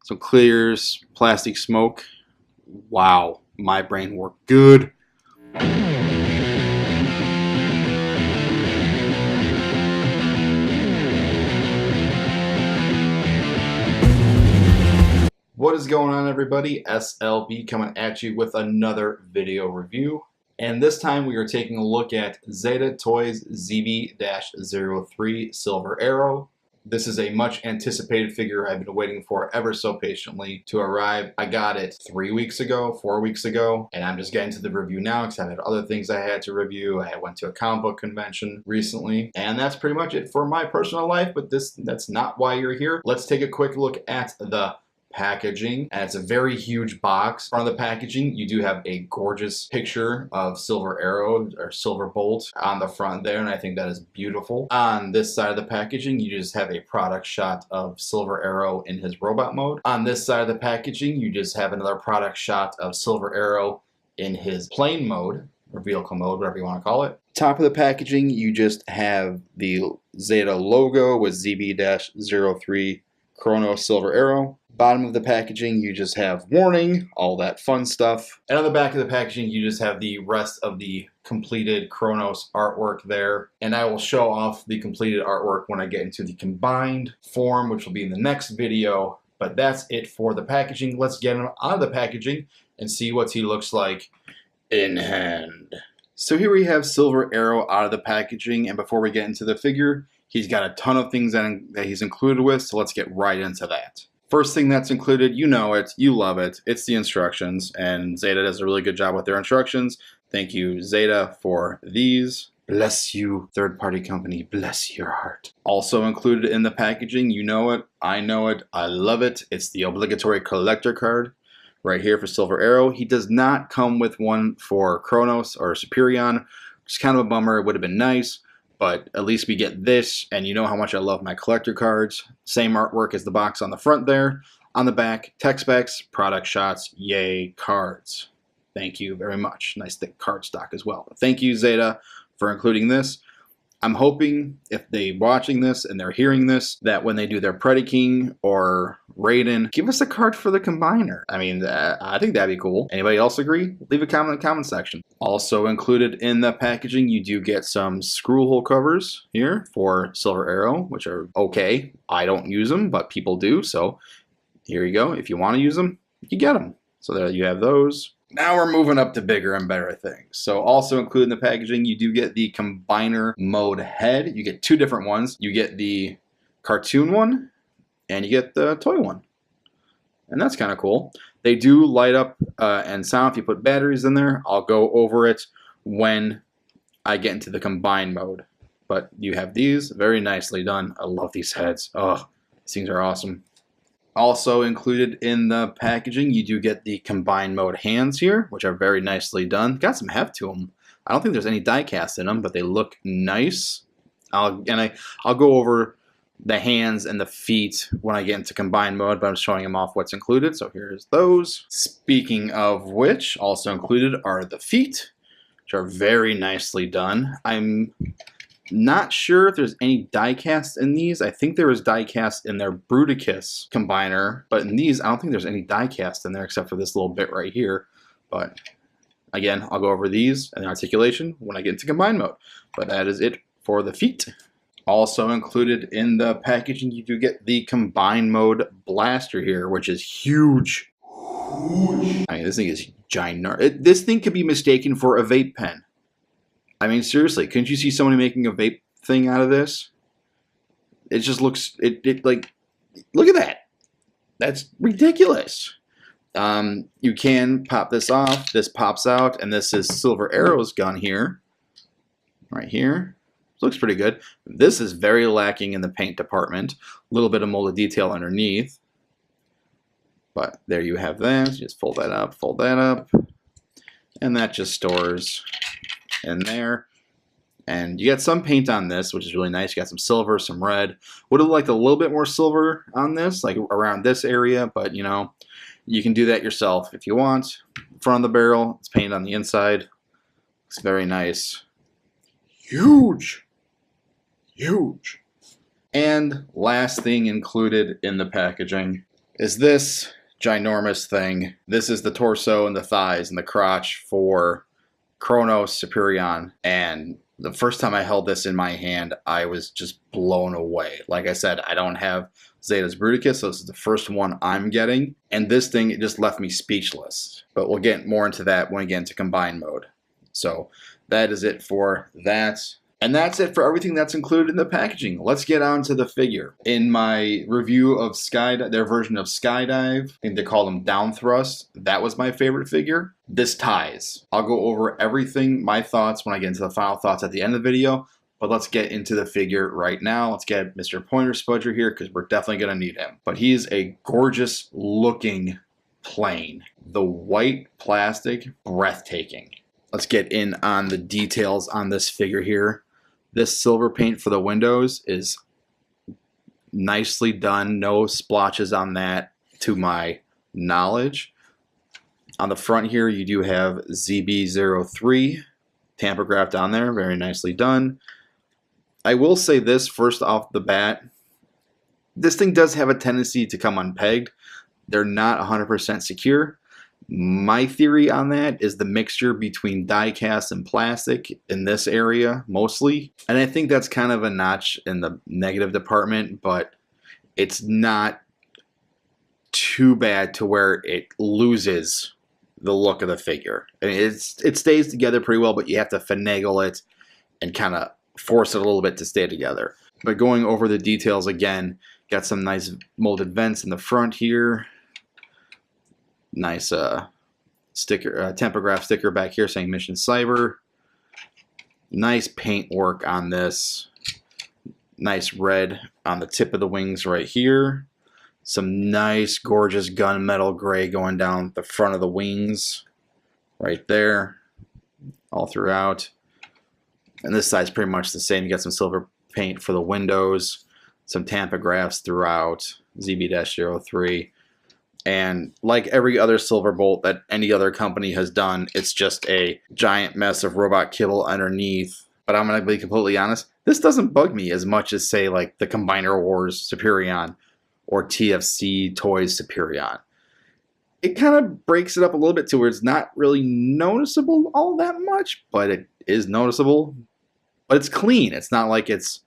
some clears, plastic smoke. Wow, my brain worked good. What is going on, everybody? S.L.B coming at you with another video review. And this time we are taking a look at Zeta Toys ZB-03 Silver Arrow. This is a much anticipated figure I've been waiting for ever so patiently to arrive. I got it 3 weeks ago, 4 weeks ago, and I'm just getting to the review now because I had other things I had to review. I went to a comic book convention recently, and that's pretty much it for my personal life, but that's not why you're here. Let's take a quick look at the packaging, and it's a very huge box. In front of the packaging, you do have a gorgeous picture of Silver Arrow or Silver Bolt on the front there, and I think that is beautiful. On this side of the packaging, you just have a product shot of Silver Arrow in his robot mode. On this side of the packaging, you just have another product shot of Silver Arrow in his plane mode, or vehicle mode, whatever you want to call it. Top of the packaging, you just have the Zeta logo with ZB-03 Chrono Silver Arrow. Bottom of the packaging, you just have warning, all that fun stuff. And on the back of the packaging, you just have the rest of the completed Chronos artwork there. And I will show off the completed artwork when I get into the combined form, which will be in the next video. But that's it for the packaging. Let's get him out of the packaging and see what he looks like in hand. So here we have Silver Arrow out of the packaging. And before we get into the figure, he's got a ton of things that he's included with. So let's get right into that. First thing that's included, you know it, you love it, it's the instructions, and Zeta does a really good job with their instructions. Thank you, Zeta, for these. Bless you, third-party company, bless your heart. Also included in the packaging, you know it, I love it, it's the obligatory collector card right here for Silver Arrow. He does not come with one for Chronos or Superion, which is kind of a bummer. It would have been nice. But at least we get this, and you know how much I love my collector cards. Same artwork as the box on the front there. On the back, tech specs, product shots, yay, cards. Thank you very much. Nice thick card stock as well. Thank you, Zeta, for including this. I'm hoping if they're watching this and they're hearing this, that when they do their Predaking or Raiden, give us a card for the Combiner. I mean, I think that'd be cool. Anybody else agree? Leave a comment in the comment section. Also included in the packaging, you do get some screw hole covers here for Silver Arrow, which are okay. I don't use them, but people do. So here you go. If you want to use them, you get them. So there you have those. Now we're moving up to bigger and better things. So also included in the packaging, you do get the Combiner mode head. You get two different ones. You get the cartoon one, and you get the toy one. And that's kind of cool. They do light up and sound if you put batteries in there. I'll go over it when I get into the combined mode. But you have these, very nicely done. I love these heads. Oh, these things are awesome. Also included in the packaging, you do get the combined mode hands here, which are very nicely done. Got some heft to them. I don't think there's any die cast in them, but they look nice. I'll go over the hands and the feet when I get into combined mode, but I'm showing them off what's included. So here's those. Speaking of which, also included are the feet, which are very nicely done. I'm not sure if there's any die cast in these. I think there was die cast in their Bruticus combiner, but in these, I don't think there's any die cast in there except for this little bit right here. But again, I'll go over these and the articulation when I get into combined mode. But that is it for the feet. Also included in the packaging, you do get the combined mode blaster here, which is huge. I mean, this thing is giant. This thing could be mistaken for a vape pen. I mean, seriously, couldn't you see somebody making a vape thing out of this? It just looks, like, look at that. That's ridiculous. You can pop this off. This pops out, and this is Silver Arrow's gun here. Right here. Looks pretty good. This is very lacking in the paint department. A little bit of molded detail underneath. But there you have that. Just fold that up, and that just stores in there. And you got some paint on this, which is really nice. You got some silver, some red. Would have liked a little bit more silver on this, like around this area, but you know, you can do that yourself if you want. Front of the barrel, it's painted on the inside. Looks very nice. Huge. Huge. And last thing included in the packaging is this ginormous thing. This is the torso and the thighs and the crotch for Kronos Superion, and the first time I held this in my hand, I was just blown away. Like I said, I don't have Zeta's Bruticus, so this is the first one I'm getting, and this thing, it just left me speechless. But we'll get more into that when we get into combined mode. So that is it for that. And that's it for everything that's included in the packaging. Let's get on to the figure. In my review of their version of Skydive, I think they call them Down Thrust, that was my favorite figure. This ties. I'll go over everything, my thoughts, when I get into the final thoughts at the end of the video. But let's get into the figure right now. Let's get Mr. Pointer Spudger here, because we're definitely going to need him. But he's a gorgeous looking plane. The white plastic, breathtaking. Let's get in on the details on this figure here. This silver paint for the windows is nicely done. No splotches on that to my knowledge. On the front here, you do have ZB-03 tampographed on there. Very nicely done. I will say this first off the bat. This thing does have a tendency to come unpegged. They're not 100% secure. My theory on that is the mixture between die cast and plastic in this area mostly. And I think that's kind of a notch in the negative department, but it's not too bad to where it loses the look of the figure. I mean, it stays together pretty well, but you have to finagle it and kind of force it a little bit to stay together. But going over the details again, got some nice molded vents in the front here. Nice sticker, tampograph sticker back here saying Mission Cyber. Nice paint work on this. Nice red on the tip of the wings right here. Some nice, gorgeous gunmetal gray going down the front of the wings right there, all throughout. And this side's pretty much the same. You got some silver paint for the windows, some tampagraphs throughout, ZB-03. And like every other silver bolt that any other company has done, it's just a giant mess of robot kibble underneath. But I'm going to be completely honest, this doesn't bug me as much as, say, like the Combiner Wars Superion or TFC Toys Superion. It kind of breaks it up a little bit to where it's not really noticeable all that much, but it is noticeable. But it's clean. It's not like it's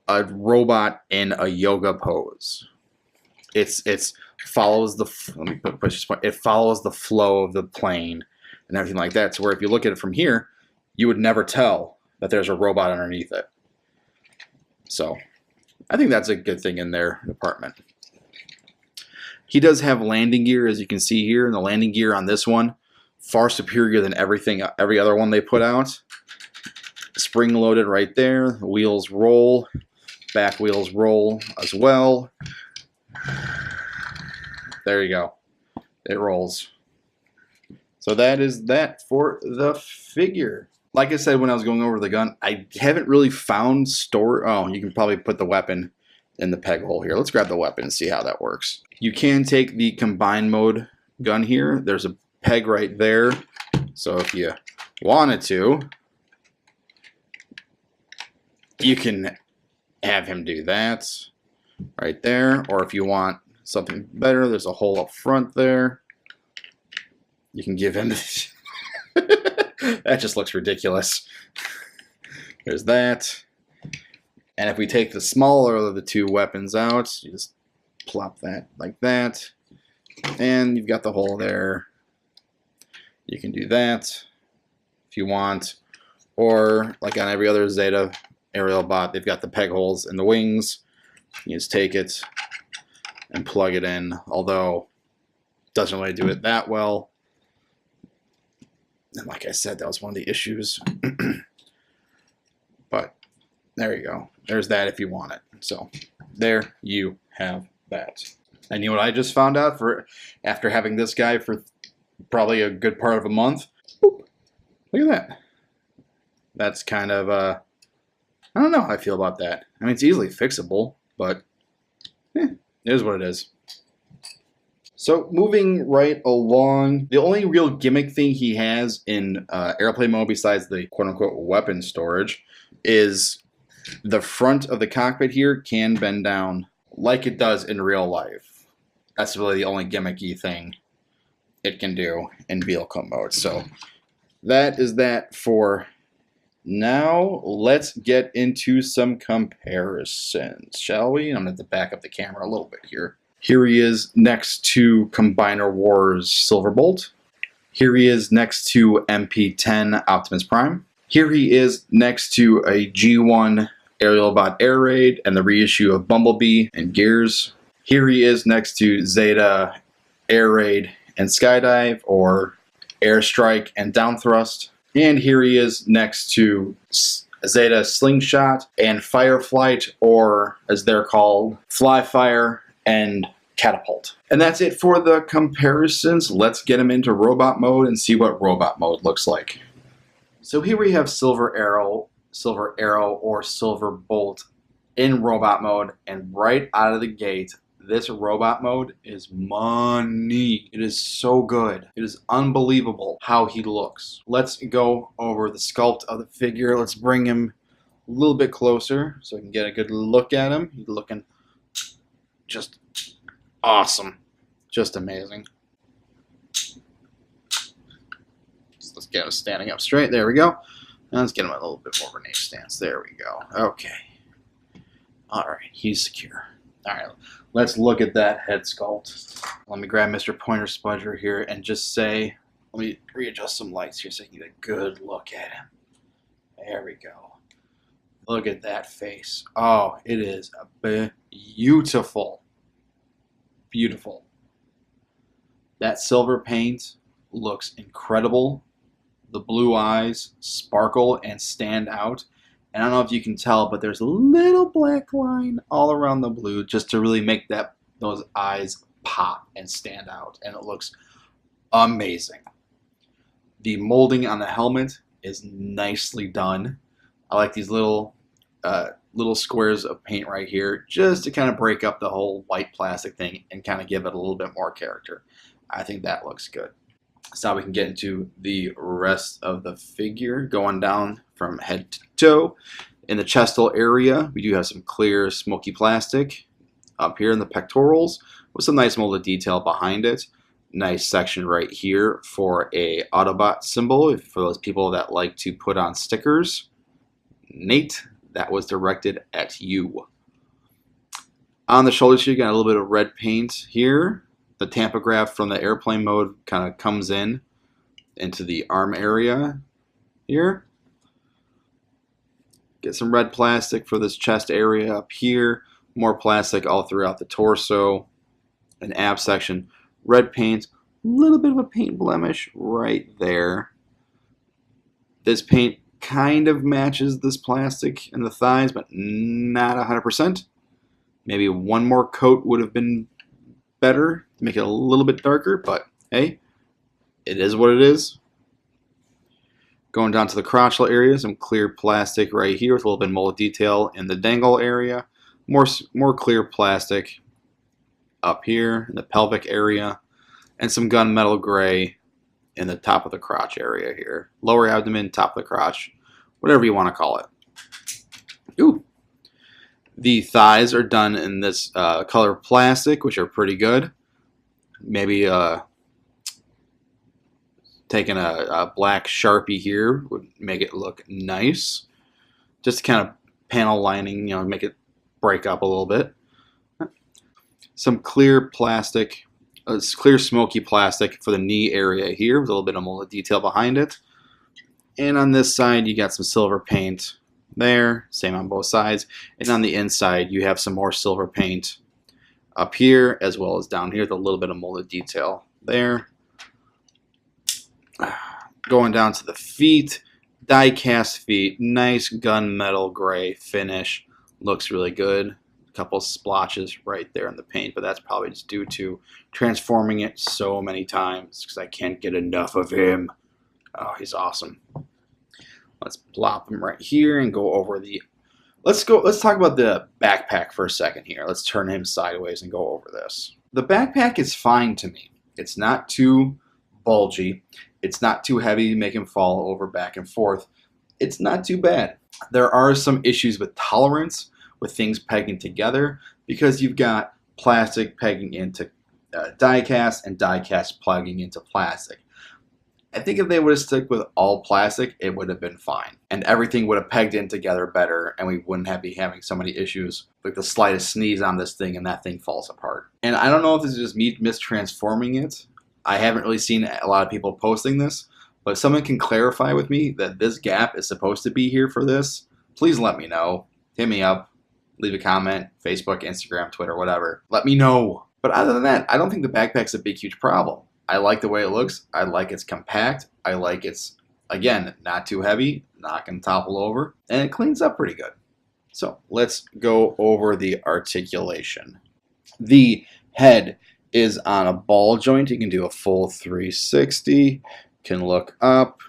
a robot in a yoga pose. It's follows the, let me push this point, it follows the flow of the plane and everything like that. So where if you look at it from here, you would never tell that there's a robot underneath it. So I think that's a good thing in their department. He does have landing gear, as you can see here, and the landing gear on this one far superior than every other one they put out. Spring loaded right there. The wheels roll, back wheels roll as well. There you go. It rolls. So that is that for the figure. Like I said when I was going over the gun, I haven't really found oh, you can probably put the weapon in the peg hole here. Let's grab the weapon and see how that works. You can take the combined mode gun here. There's a peg right there. So if you wanted to, you can have him do that right there. Or if you want something better, there's a hole up front there. You can give him that just looks ridiculous. There's that. And if we take the smaller of the two weapons out, you just plop that like that. And you've got the hole there. You can do that if you want. Or like on every other Zeta aerial bot, they've got the peg holes in the wings. You just take it and plug it in, although it doesn't really do it that well. And like I said, that was one of the issues. But there you go. There's that if you want it. So there you have that. And you know what I just found out after having this guy for probably a good part of a month? Boop. Look at that. That's kind of, I don't know how I feel about that. I mean, it's easily fixable, but it is what it is. So moving right along, the only real gimmick thing he has in airplane mode besides the quote-unquote weapon storage is the front of the cockpit here can bend down like it does in real life. that's really the only gimmicky thing it can do in vehicle mode. So that is that for now. Let's get into some comparisons, shall we? I'm going to back up the camera a little bit here. Here he is next to Combiner Wars Silverbolt. Here he is next to MP10 Optimus Prime. Here he is next to a G1 Aerial Bot Air Raid and the reissue of Bumblebee and Gears. Here he is next to Zeta Air Raid and Skydive, or Airstrike and Downthrust. And here he is next to Zeta Slingshot and Fireflight, or as they're called, Flyfire and Catapult. And that's it for the comparisons. Let's get him into robot mode and see what robot mode looks like. So here we have Silver Arrow, or Silver Bolt in robot mode, and right out of the gate, this robot mode is money. It is so good. It is unbelievable how he looks. Let's go over the sculpt of the figure. Let's bring him a little bit closer so we can get a good look at him. He's looking just awesome. Just amazing. So let's get him standing up straight. There we go. Now let's get him a little bit more of a knee stance. There we go. Okay. Alright, he's secure. Alright, let's look at that head sculpt. Let me grab Mr. Pointer Spudger here and just say, let me readjust some lights here so I can get a good look at him. There we go. Look at that face. Oh, it is beautiful. Beautiful. That silver paint looks incredible. The blue eyes sparkle and stand out. And I don't know if you can tell, but there's a little black line all around the blue just to really make those eyes pop and stand out. And it looks amazing. The molding on the helmet is nicely done. I like these little squares of paint right here just to kind of break up the whole white plastic thing and kind of give it a little bit more character. I think that looks good. So now we can get into the rest of the figure, going down from head to toe. In the chestal area, we do have some clear smoky plastic up here in the pectorals with some nice molded detail behind it. Nice section right here for a Autobot symbol for those people that like to put on stickers. Nate, that was directed at you. On the shoulders here, you got a little bit of red paint here. The tampograph from the airplane mode kind of comes into the arm area here. Get some red plastic for this chest area up here. More plastic all throughout the torso and ab section. Red paint, a little bit of a paint blemish right there. This paint kind of matches this plastic in the thighs, but not 100%. Maybe one more coat would have been better to make it a little bit darker, but hey, it is what it is. Going down to the crotchal area, some clear plastic right here with a little bit of molded detail in the dangle area. More clear plastic up here in the pelvic area, and some gunmetal gray in the top of the crotch area here. Lower abdomen, top of the crotch, whatever you want to call it. Ooh. The thighs are done in this color plastic, which are pretty good. Maybe taking a black Sharpie here would make it look nice. Just to kind of panel lining, make it break up a little bit. Some clear plastic, clear smoky plastic for the knee area here with a little bit of molded detail behind it. And on this side, you got some silver paint there, same on both sides. And on the inside, you have some more silver paint up here as well as down here with a little bit of molded detail there. Going down to the feet, die cast feet, nice gunmetal gray finish, looks really good. A couple splotches right there in the paint, but that's probably just due to transforming it so many times because I can't get enough of him. Oh, he's awesome. Let's plop him right here and go over the... Let's talk about the backpack for a second here. Let's turn him sideways and go over this. The backpack is fine to me. It's not too bulgy. It's not too heavy to make him fall over back and forth. It's not too bad. There are some issues with tolerance with things pegging together because you've got plastic pegging into die cast and die cast plugging into plastic. I think if they would have stuck with all plastic, it would have been fine. And everything would have pegged in together better, and we wouldn't be having so many issues. Like the slightest sneeze on this thing and that thing falls apart. And I don't know if this is just me mistransforming it. I haven't really seen a lot of people posting this, but if someone can clarify with me that this gap is supposed to be here for this, please let me know. Hit me up, leave a comment, Facebook, Instagram, Twitter, whatever. Let me know. But other than that, I don't think the backpack's a big, huge problem. I like the way it looks. I like it's compact. I like it's, again, not too heavy, not going to topple over, and it cleans up pretty good. So let's go over the articulation. The head is on a ball joint. You can do a full 360, can look up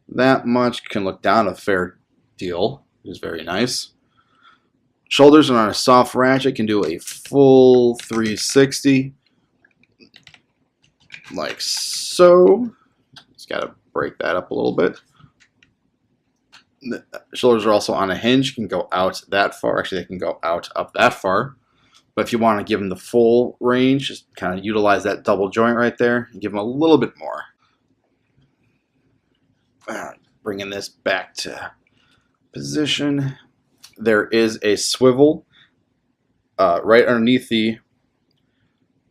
that much, can look down a fair deal, which is very nice. Shoulders are on a soft ratchet, can do a full 360. Like so. Just got to break that up a little bit. The shoulders are also on a hinge, can go out that far. Actually, they can go out up that far. But if you want to give them the full range, just kind of utilize that double joint right there and give them a little bit more. Bringing this back to position. There is a swivel right underneath the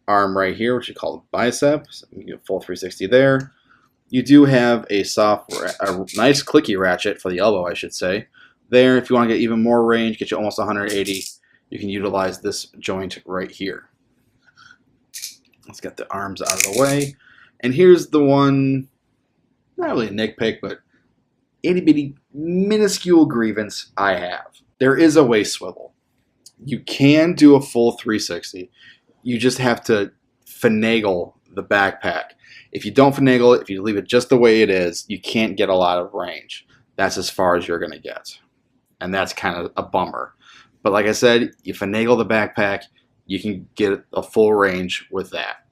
arm right here, which you call the bicep. So you get a full 360 there. You do have a nice clicky ratchet for the elbow, I should say. There, if you want to get even more range, get you almost 180, you can utilize this joint right here. Let's get the arms out of the way. And here's the one, not really a nitpick, but itty bitty minuscule grievance I have. There is a waist swivel. You can do a full 360. You just have to finagle the backpack. If you don't finagle it, if you leave it just the way it is, you can't get a lot of range. That's as far as you're going to get. And that's kind of a bummer. But like I said, you finagle the backpack, you can get a full range with that.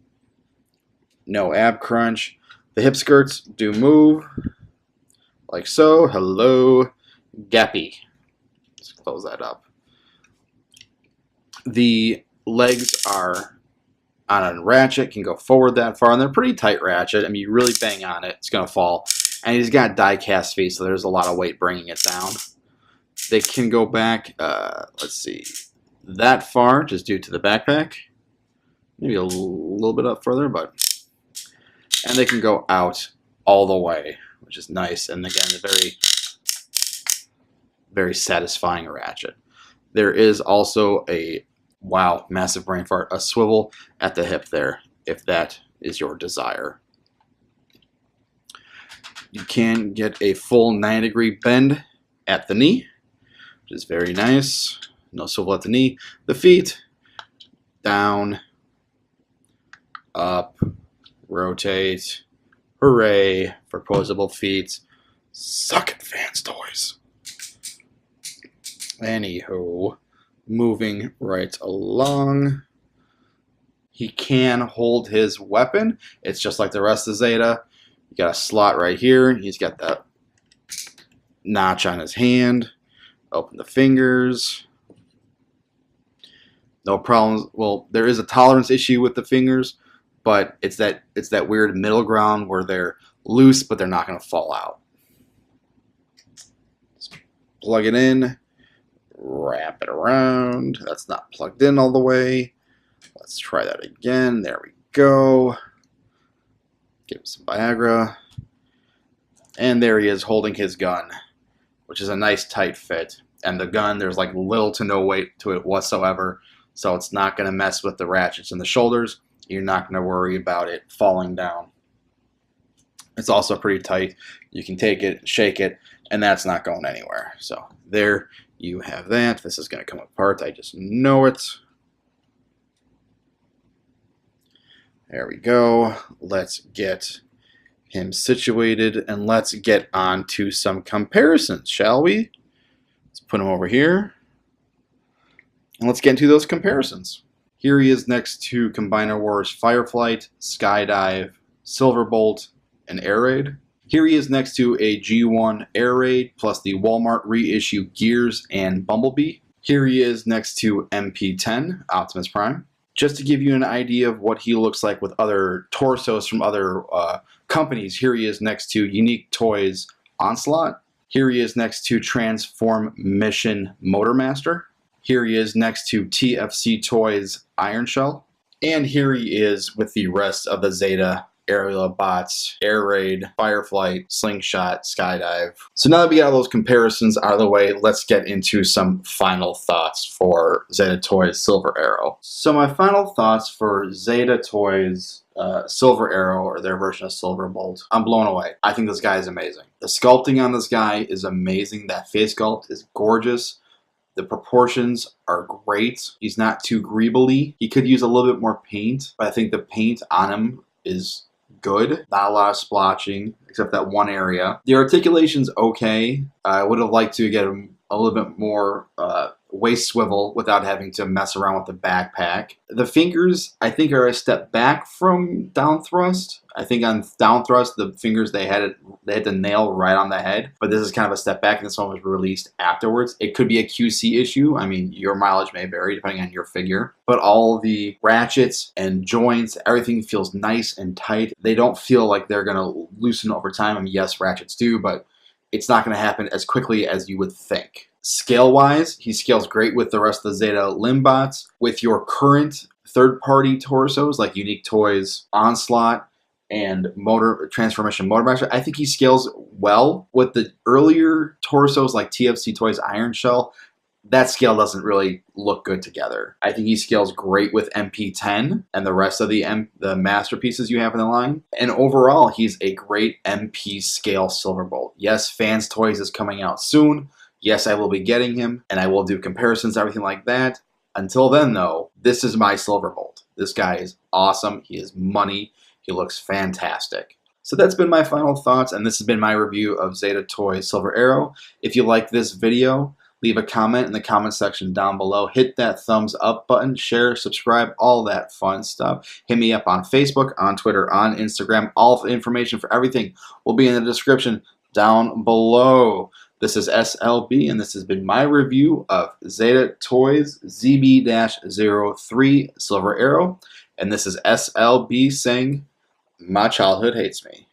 No ab crunch. The hip skirts do move. Like so. Hello, gappy. Let's close that up. The legs are on a ratchet, can go forward that far, and they're pretty tight ratchet. I mean, you really bang on it, it's going to fall. And he's got die cast feet, so there's a lot of weight bringing it down. They can go back, let's see, that far, just due to the backpack. Maybe a little bit up further, but... And they can go out all the way, which is nice. And again, a very, very satisfying ratchet. There is also a, wow, massive brain fart, a swivel at the hip there, if that is your desire. You can get a full 90-degree bend at the knee, which is very nice. No swivel at the knee. The feet, down, up, rotate. Hooray for posable feet. Suck it, Vans toys. Anywho, moving right along. He can hold his weapon. It's just like the rest of Zeta. You got a slot right here. He's got that notch on his hand. Open the fingers. No problems. Well, there is a tolerance issue with the fingers, but it's that weird middle ground where they're loose, but they're not going to fall out. Just plug it in. Wrap it around. That's not plugged in all the way. Let's try that again. There we go. Give him some Viagra. And there he is holding his gun, which is a nice tight fit. And the gun, there's like little to no weight to it whatsoever, so it's not going to mess with the ratchets in the shoulders. You're not going to worry about it falling down. It's also pretty tight. You can take it, shake it, and that's not going anywhere. So there you have that. This is going to come apart. I just know it. There we go. Let's get him situated, and let's get on to some comparisons, shall we? Let's put him over here. And let's get into those comparisons. Here he is next to Combiner Wars Fireflight, Skydive, Silverbolt, and Air Raid. Here he is next to a G1 Air Raid plus the Walmart reissue Gears and Bumblebee. Here he is next to MP10 Optimus Prime. Just to give you an idea of what he looks like with other torsos from other companies, here he is next to Unique Toys Onslaught. Here he is next to Transform Mission Motormaster. Here he is next to TFC Toys Iron Shell. And here he is with the rest of the Zeta aerial bots, Air Raid, Fireflight, Slingshot, Skydive. So now that we got all those comparisons out of the way, let's get into some final thoughts for Zeta Toys Silver Arrow. So my final thoughts for Zeta Toys Silver Arrow, or their version of Silver Bolt, I'm blown away. I think this guy is amazing. The sculpting on this guy is amazing. That face sculpt is gorgeous. The proportions are great. He's not too greebly. He could use a little bit more paint, but I think the paint on him is good. Not a lot of splotching, except that one area. The articulation's okay. I would have liked to get him a little bit more waist swivel without having to mess around with the backpack. The fingers, I think, are a step back from down thrust. I think on down thrust, the fingers they had the nail right on the head, but this is kind of a step back, and this one was released afterwards. It could be a QC issue. I mean, your mileage may vary depending on your figure, but all the ratchets and joints, everything feels nice and tight. They don't feel like they're going to loosen over time. I mean, yes, ratchets do, but it's not going to happen as quickly as you would think. Scale-wise, he scales great with the rest of the Zeta Limbots. With your current third-party torsos like Unique Toys Onslaught and Transformation Motormaster, I think he scales well. With the earlier torsos like TFC Toys Iron Shell, that scale doesn't really look good together. I think he scales great with MP10 and the rest of the masterpieces you have in the line. And overall, he's a great MP scale Silverbolt. Yes, Fans Toys is coming out soon. Yes, I will be getting him, and I will do comparisons, everything like that. Until then, though, this is my Silverbolt. This guy is awesome. He is money. He looks fantastic. So that's been my final thoughts, and this has been my review of Zeta Toys Silver Arrow. If you like this video, leave a comment in the comment section down below. Hit that thumbs up button, share, subscribe, all that fun stuff. Hit me up on Facebook, on Twitter, on Instagram. All the information for everything will be in the description down below. This is S.L.B, and this has been my review of Zeta Toys ZB-03 Silver Arrow. And this is S.L.B saying, my childhood hates me.